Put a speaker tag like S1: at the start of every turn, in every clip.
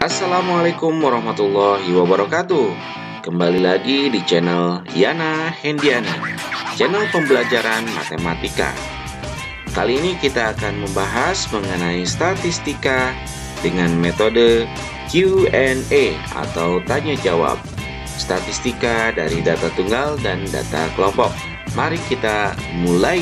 S1: Assalamualaikum warahmatullahi wabarakatuh. Kembali lagi di channel Yana Hendiana, channel pembelajaran matematika. Kali ini kita akan membahas mengenai statistika dengan metode Q&A atau tanya jawab. Statistika dari data tunggal dan data kelompok. Mari kita mulai.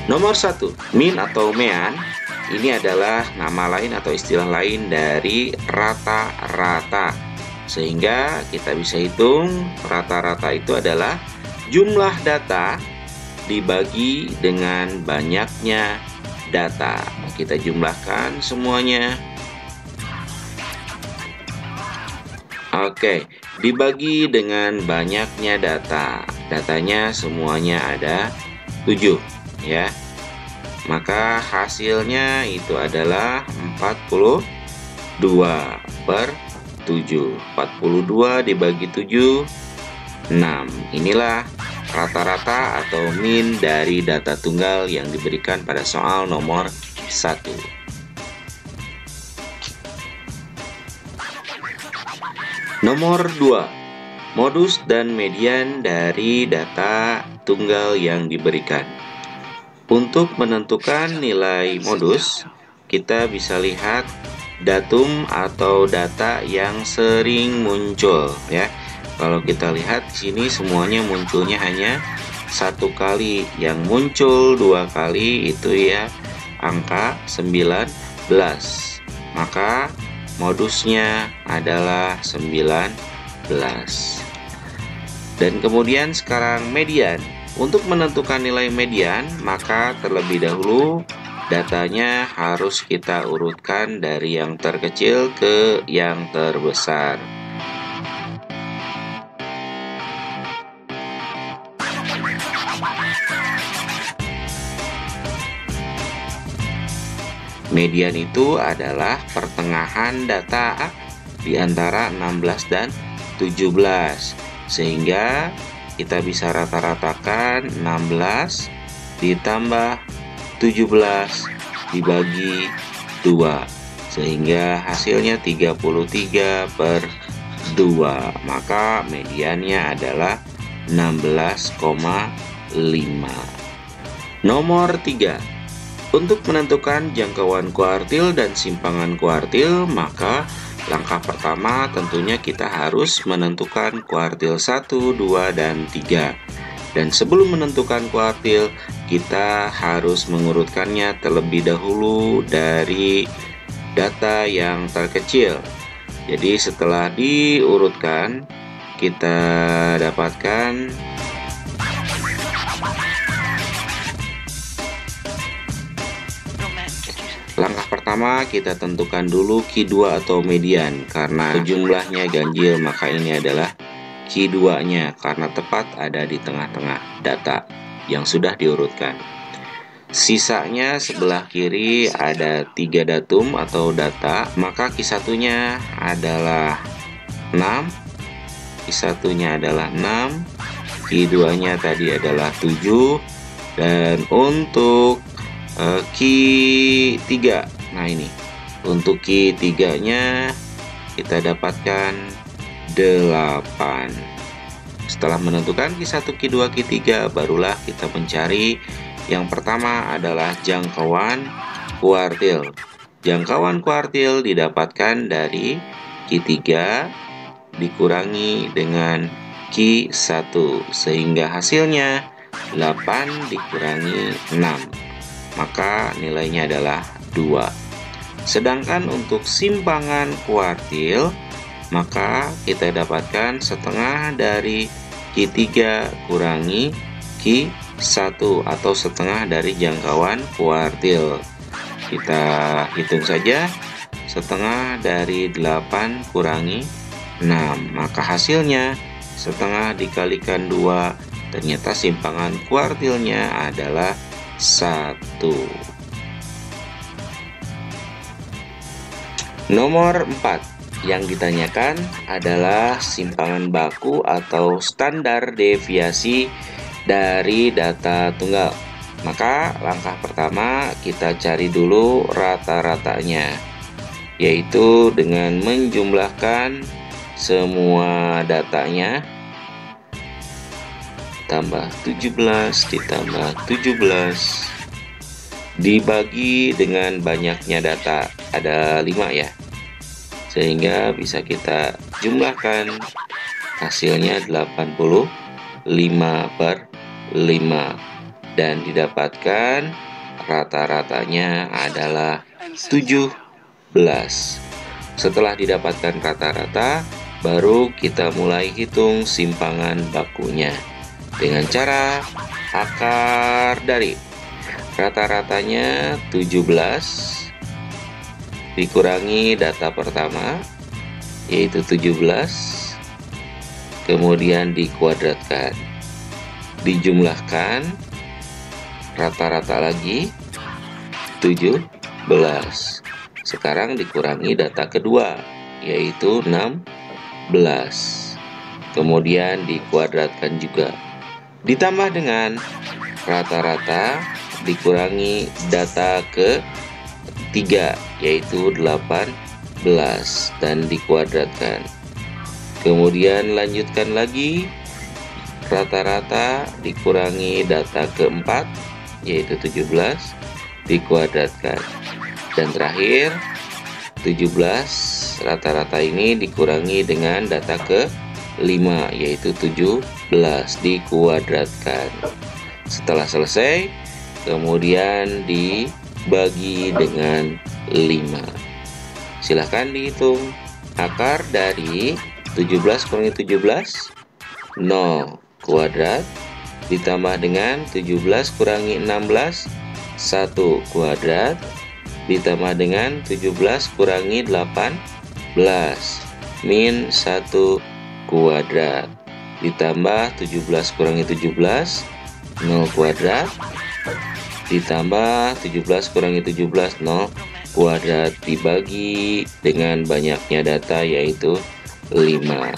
S1: Nomor 1, min atau mean. Ini adalah nama lain atau istilah lain dari rata-rata. Sehingga kita bisa hitung rata-rata itu adalah jumlah data dibagi dengan banyaknya data. Kita jumlahkan semuanya. Oke, dibagi dengan banyaknya data. Datanya semuanya ada 7 ya. Maka hasilnya itu adalah 42 per 7. 42 dibagi 7, 6. Inilah rata-rata atau min dari data tunggal yang diberikan pada soal nomor 1. Nomor 2, modus dan median dari data tunggal yang diberikan. Untuk menentukan nilai modus, kita bisa lihat datum atau data yang sering muncul ya. Kalau kita lihat di sini semuanya munculnya hanya satu kali, yang muncul 2 kali itu ya angka 19. Maka modusnya adalah 19. Dan kemudian sekarang median. Untuk menentukan nilai median, maka terlebih dahulu datanya harus kita urutkan dari yang terkecil ke yang terbesar. Median itu adalah pertengahan data di antara 16 dan 17. Sehingga kita bisa rata-ratakan 16 ditambah 17 dibagi 2, sehingga hasilnya 33 per 2. Maka mediannya adalah 16,5. Nomor 3, untuk menentukan jangkauan kuartil dan simpangan kuartil, maka langkah pertama tentunya kita harus menentukan kuartil 1, 2, dan 3. Dan sebelum menentukan kuartil, kita harus mengurutkannya terlebih dahulu dari data yang terkecil. Jadi setelah diurutkan, kita dapatkan langkah pertama, kita tentukan dulu Q2 atau median. Karena jumlahnya ganjil, maka ini adalah Q2-nya karena tepat ada di tengah-tengah data yang sudah diurutkan. Sisanya sebelah kiri ada 3 datum atau data, maka Q1-nya adalah 6, Q1-nya adalah 6, Q2-nya tadi adalah 7, dan untuk Q3, nah ini untuk Q3 nya kita dapatkan 8. Setelah menentukan Q1, Q2, Q3, barulah kita mencari yang pertama adalah jangkauan kuartil. Jangkauan kuartil didapatkan dari Q3 dikurangi dengan Q1, sehingga hasilnya 8 dikurangi 6. Maka nilainya adalah 2. Sedangkan untuk simpangan kuartil, maka kita dapatkan setengah dari Q3 kurangi Q1 atau setengah dari jangkauan kuartil. Kita hitung saja, setengah dari 8 kurangi 6. Maka hasilnya setengah dikalikan 2, ternyata simpangan kuartilnya adalah 1. Nomor 4, yang ditanyakan adalah simpangan baku atau standar deviasi dari data tunggal. Maka langkah pertama kita cari dulu rata-ratanya. yaitu dengan menjumlahkan semua datanya, tambah 17 ditambah 17 dibagi dengan banyaknya data, ada 5 ya, sehingga bisa kita jumlahkan, hasilnya 85/5 dan didapatkan rata-ratanya adalah 17. Setelah didapatkan rata-rata, baru kita mulai hitung simpangan bakunya dengan cara akar dari rata-ratanya 17 dikurangi data pertama, yaitu 17, kemudian dikuadratkan, dijumlahkan rata-rata lagi 17, sekarang dikurangi data kedua, yaitu 16, kemudian dikuadratkan juga, ditambah dengan rata-rata dikurangi data ketiga, yaitu 18, dan dikuadratkan, kemudian lanjutkan lagi rata-rata dikurangi data keempat, yaitu 17, dikuadratkan, dan terakhir 17 rata-rata ini dikurangi dengan data ke-5, yaitu 17, dikuadratkan. Setelah selesai, kemudian dibagi dengan 5. Silahkan dihitung akar dari 17 kurangi 17, 0 kuadrat, ditambah dengan 17 kurangi 16, 1 kuadrat, ditambah dengan 17 kurangi 18, min 1 kuadrat, ditambah 17 kurangi 17, 0 kuadrat, ditambah 17 kurangi 17, 0 kuadrat, dibagi dengan banyaknya data, yaitu 5.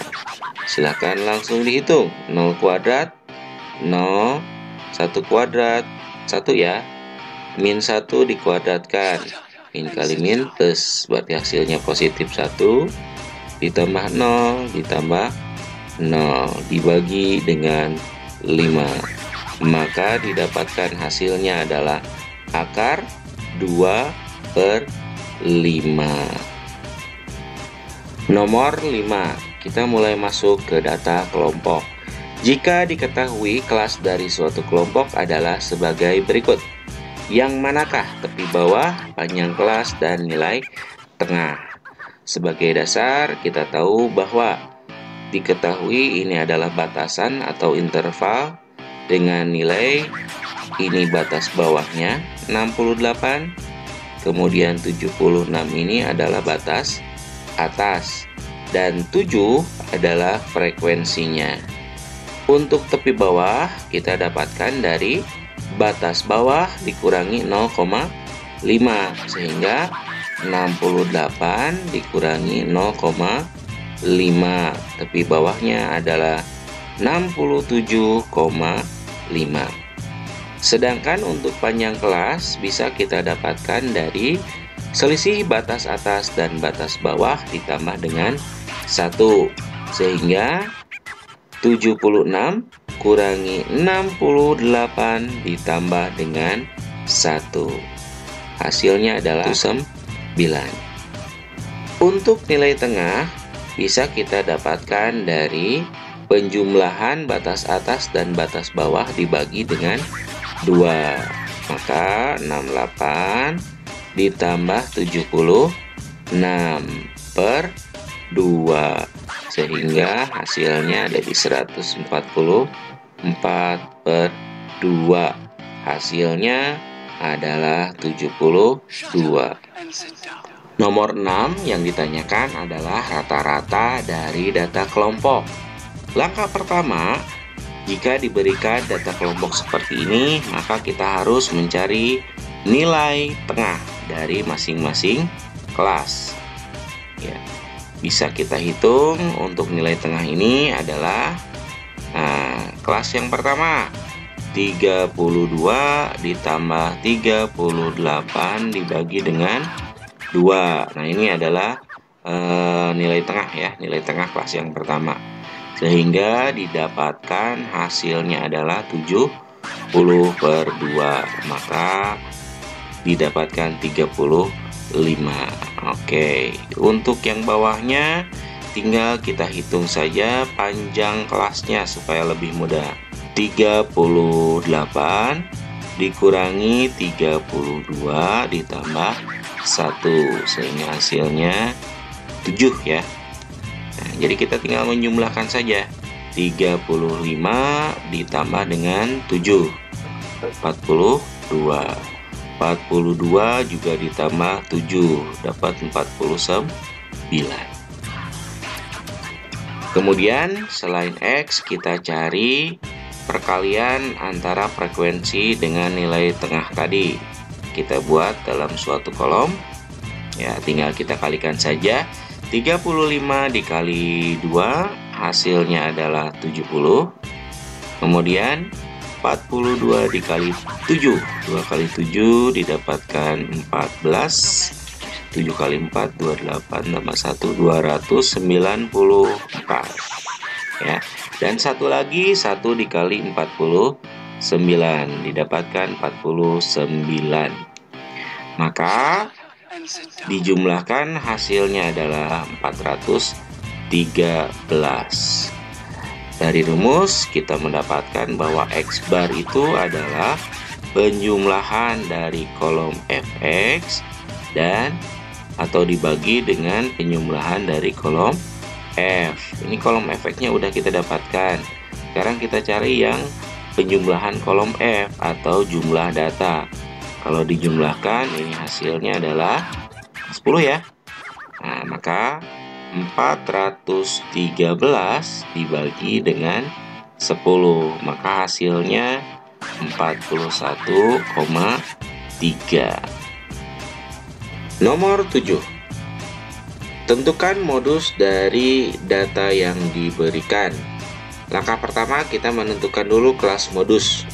S1: Silahkan langsung dihitung. 0 kuadrat 0, 1 kuadrat 1 ya, min 1 dikuadratkan, min kali min plus, berarti hasilnya positif 1, ditambah 0 ditambah 0 dibagi dengan 5, maka didapatkan hasilnya adalah akar 2/5. Nomor 5, kita mulai masuk ke data kelompok. Jika diketahui kelas dari suatu kelompok adalah sebagai berikut, yang manakah tepi bawah, panjang kelas, dan nilai tengah? Sebagai dasar, kita tahu bahwa diketahui ini adalah batasan atau interval dengan nilai, ini batas bawahnya 68, kemudian 76 ini adalah batas atas, dan 7 adalah frekuensinya. Untuk tepi bawah kita dapatkan dari batas bawah dikurangi 0,5, sehingga 68 dikurangi 0,5, tepi bawahnya adalah 67,5. Sedangkan untuk panjang kelas bisa kita dapatkan dari selisih batas atas dan batas bawah ditambah dengan 1, sehingga 76 kurangi 68 ditambah dengan 1, hasilnya adalah 9. Untuk nilai tengah bisa kita dapatkan dari penjumlahan batas atas dan batas bawah dibagi dengan 2, maka 68 ditambah 76/2, sehingga hasilnya ada di 144/2, hasilnya adalah 72. Nomor 6 yang ditanyakan adalah rata-rata dari data kelompok. Langkah pertama, jika diberikan data kelompok seperti ini, maka kita harus mencari nilai tengah dari masing-masing kelas. Ya, bisa kita hitung untuk nilai tengah ini adalah kelas yang pertama 32 ditambah 38 dibagi dengan 2. Nah, ini adalah nilai tengah ya, nilai tengah kelas yang pertama. Sehingga didapatkan hasilnya adalah 70/2. Maka didapatkan 35. Oke, untuk yang bawahnya tinggal kita hitung saja panjang kelasnya supaya lebih mudah. 38 dikurangi 32 ditambah 1 sehingga hasilnya 7 ya. Nah, jadi kita tinggal menjumlahkan saja. 35 ditambah dengan 7, 42. 42 juga ditambah 7 dapat 49. Kemudian selain X kita cari perkalian antara frekuensi dengan nilai tengah tadi. Kita buat dalam suatu kolom. Ya, tinggal kita kalikan saja. 35 dikali 2 hasilnya adalah 70. Kemudian 42 dikali 7, 2 kali 7 didapatkan 14. 7 kali 4, 28 tambah 1, 294 ya. Dan satu lagi, 1 dikali 49 didapatkan 49. Maka dijumlahkan hasilnya adalah 413. Dari rumus kita mendapatkan bahwa X bar itu adalah penjumlahan dari kolom Fx dan atau dibagi dengan penjumlahan dari kolom F. Ini kolom Fx-nya udah kita dapatkan. Sekarang kita cari yang penjumlahan kolom F atau jumlah data. Kalau dijumlahkan ini hasilnya adalah 10 ya. Nah, maka 413 dibagi dengan 10, maka hasilnya 41,3. Nomor 7. Tentukan modus dari data yang diberikan. Langkah pertama kita menentukan dulu kelas modus.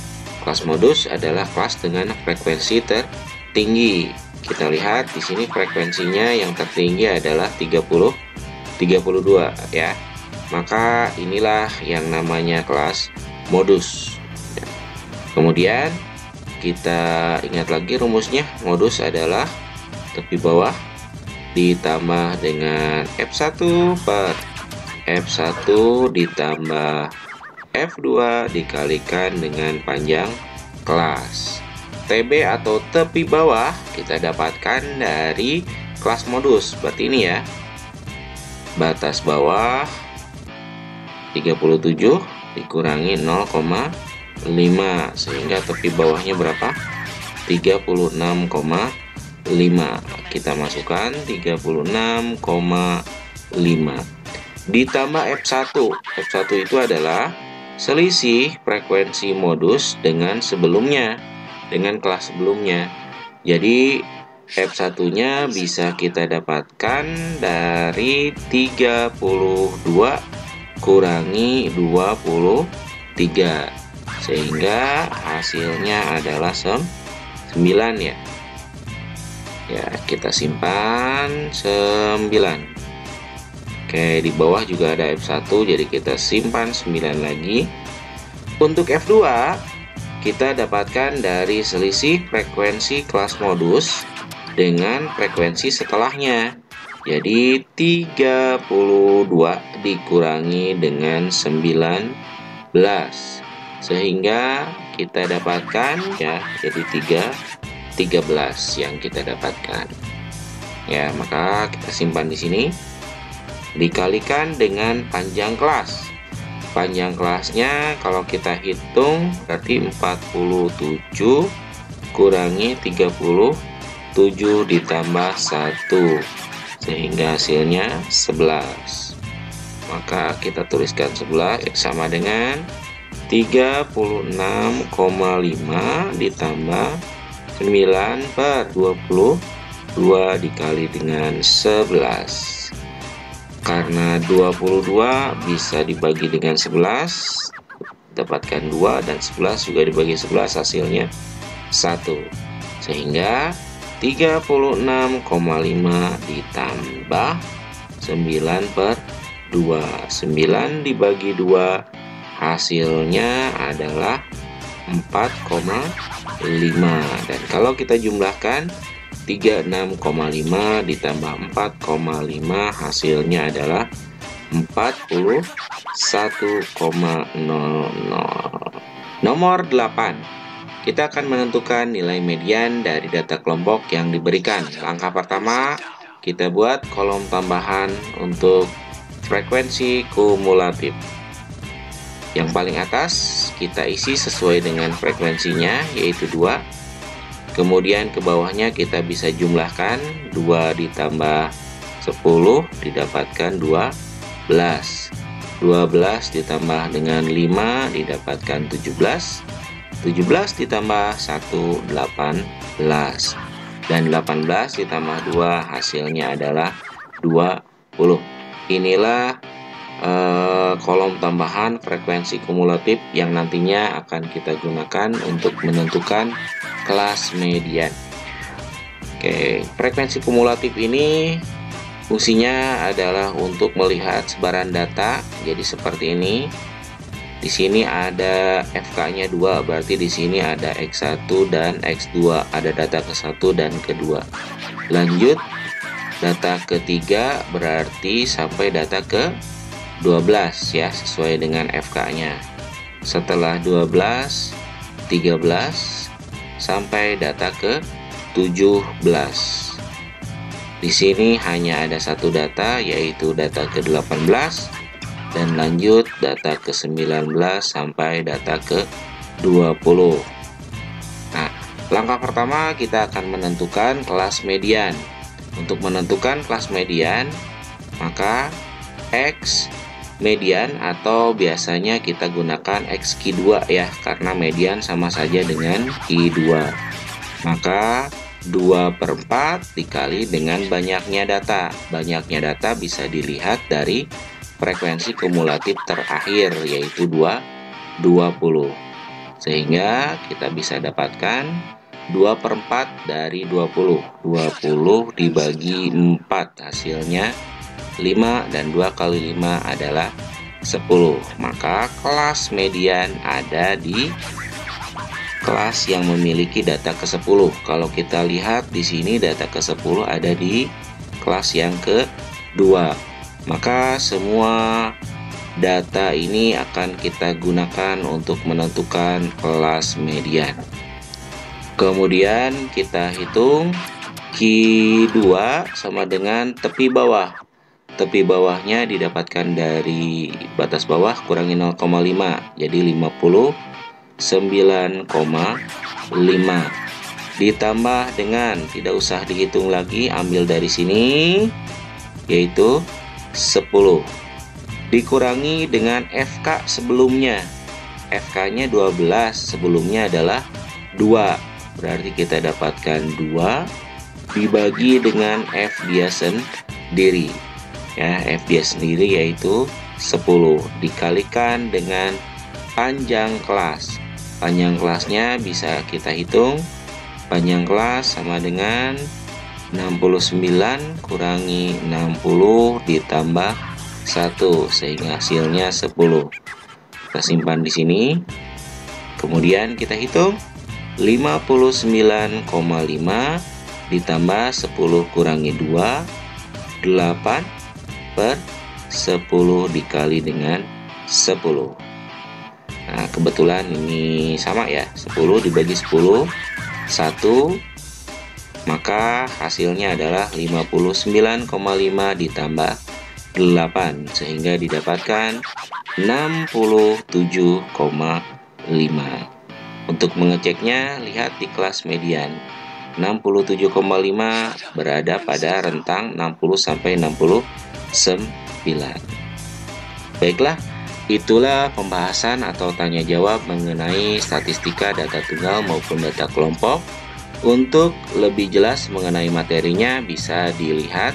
S1: Kelas modus adalah kelas dengan frekuensi tertinggi. Kita lihat di sini frekuensinya yang tertinggi adalah 32 ya. Maka inilah yang namanya kelas modus. Kemudian kita ingat lagi rumusnya. Modus adalah tepi bawah ditambah dengan F1 per F1 ditambah F2 dikalikan dengan panjang kelas. TB atau tepi bawah kita dapatkan dari kelas modus. Berarti ini ya. Batas bawah 37 dikurangi 0,5 sehingga tepi bawahnya berapa? 36,5. Kita masukkan 36,5 ditambah F1. F1 itu adalah selisih frekuensi modus dengan sebelumnya, dengan kelas sebelumnya. Jadi F1-nya bisa kita dapatkan dari 32 kurangi 23 sehingga hasilnya adalah 9 ya. Ya, kita simpan 9. Oke, di bawah juga ada F1, jadi kita simpan 9 lagi. Untuk F2, kita dapatkan dari selisih frekuensi kelas modus dengan frekuensi setelahnya. Jadi 32 dikurangi dengan 19. Sehingga kita dapatkan ya, jadi 13 yang kita dapatkan. Ya, maka kita simpan di sini. Dikalikan dengan panjang kelas. Panjang kelasnya kalau kita hitung berarti 47 kurangi 37 ditambah 1 sehingga hasilnya 11. Maka kita tuliskan 11 sama dengan 36,5 ditambah 9 per 22 dikali dengan 11. Karena 22 bisa dibagi dengan 11, dapatkan 2, dan 11 juga dibagi 11 hasilnya 1. Sehingga 36,5 ditambah 9/2. 9 dibagi 2 hasilnya adalah 4,5. Dan kalau kita jumlahkan 36,5 ditambah 4,5 hasilnya adalah 41,00. Nomor 8. Kita akan menentukan nilai median dari data kelompok yang diberikan. Langkah pertama, kita buat kolom tambahan untuk frekuensi kumulatif. Yang paling atas kita isi sesuai dengan frekuensinya, yaitu 2. Kemudian ke bawahnya kita bisa jumlahkan 2 ditambah 10 didapatkan 12. 12 ditambah dengan 5 didapatkan 17. 17 ditambah 1, 18. Dan 18 ditambah 2 hasilnya adalah 20. Inilah kolom tambahan frekuensi kumulatif yang nantinya akan kita gunakan untuk menentukan kelas median. Oke, frekuensi kumulatif ini fungsinya adalah untuk melihat sebaran data. Jadi seperti ini. Di sini ada FK-nya 2, berarti di sini ada X1 dan X2, ada data ke-1 dan ke-2. Lanjut, data ke-3 berarti sampai data ke-12 ya, sesuai dengan FK-nya. Setelah 12, 13 sampai data ke-17. Di sini hanya ada satu data, yaitu data ke-18. Dan lanjut data ke-19 sampai data ke-20. Nah, langkah pertama kita akan menentukan kelas median. Untuk menentukan kelas median, maka X median atau biasanya kita gunakan XQ2 ya, karena median sama saja dengan Q2. Maka 2/4 dikali dengan banyaknya data. Banyaknya data bisa dilihat dari frekuensi kumulatif terakhir, yaitu 20. Sehingga kita bisa dapatkan 2/4 dari 20. 20 dibagi 4 hasilnya 5, dan 2 kali 5 adalah 10. Maka kelas median ada di kelas yang memiliki data ke-10. Kalau kita lihat di sini data ke-10 ada di kelas yang ke-2. Maka semua data ini akan kita gunakan untuk menentukan kelas median. Kemudian kita hitung Q2 sama dengan tepi bawah. Tepi bawahnya didapatkan dari batas bawah kurangi 0,5. Jadi 59,5. Ditambah dengan, tidak usah dihitung lagi, ambil dari sini, yaitu 10 dikurangi dengan FK sebelumnya. FK-nya 12, sebelumnya adalah 2. Berarti kita dapatkan 2 dibagi dengan F dia sendiri. Ya, F dia sendiri yaitu 10 dikalikan dengan panjang kelas. Panjang kelasnya bisa kita hitung. Panjang kelas sama dengan 69 kurangi 60 ditambah 1, sehingga hasilnya 10. Kita simpan di sini. Kemudian kita hitung 59,5 ditambah 10 kurangi 2, 8/10 dikali dengan 10. Nah, kebetulan ini sama ya, 10 dibagi 10 1, maka hasilnya adalah 59,5 ditambah 8, sehingga didapatkan 67,5. Untuk mengeceknya, lihat di kelas median. 67,5 berada pada rentang 60 sampai 69. Baiklah, itulah pembahasan atau tanya jawab mengenai statistika data tunggal maupun data kelompok. Untuk lebih jelas mengenai materinya bisa dilihat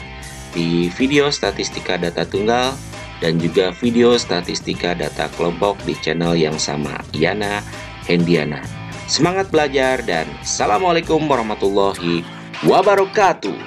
S1: di video statistika data tunggal dan juga video statistika data kelompok di channel yang sama, Yana Hendiana. Semangat belajar dan assalamualaikum warahmatullahi wabarakatuh.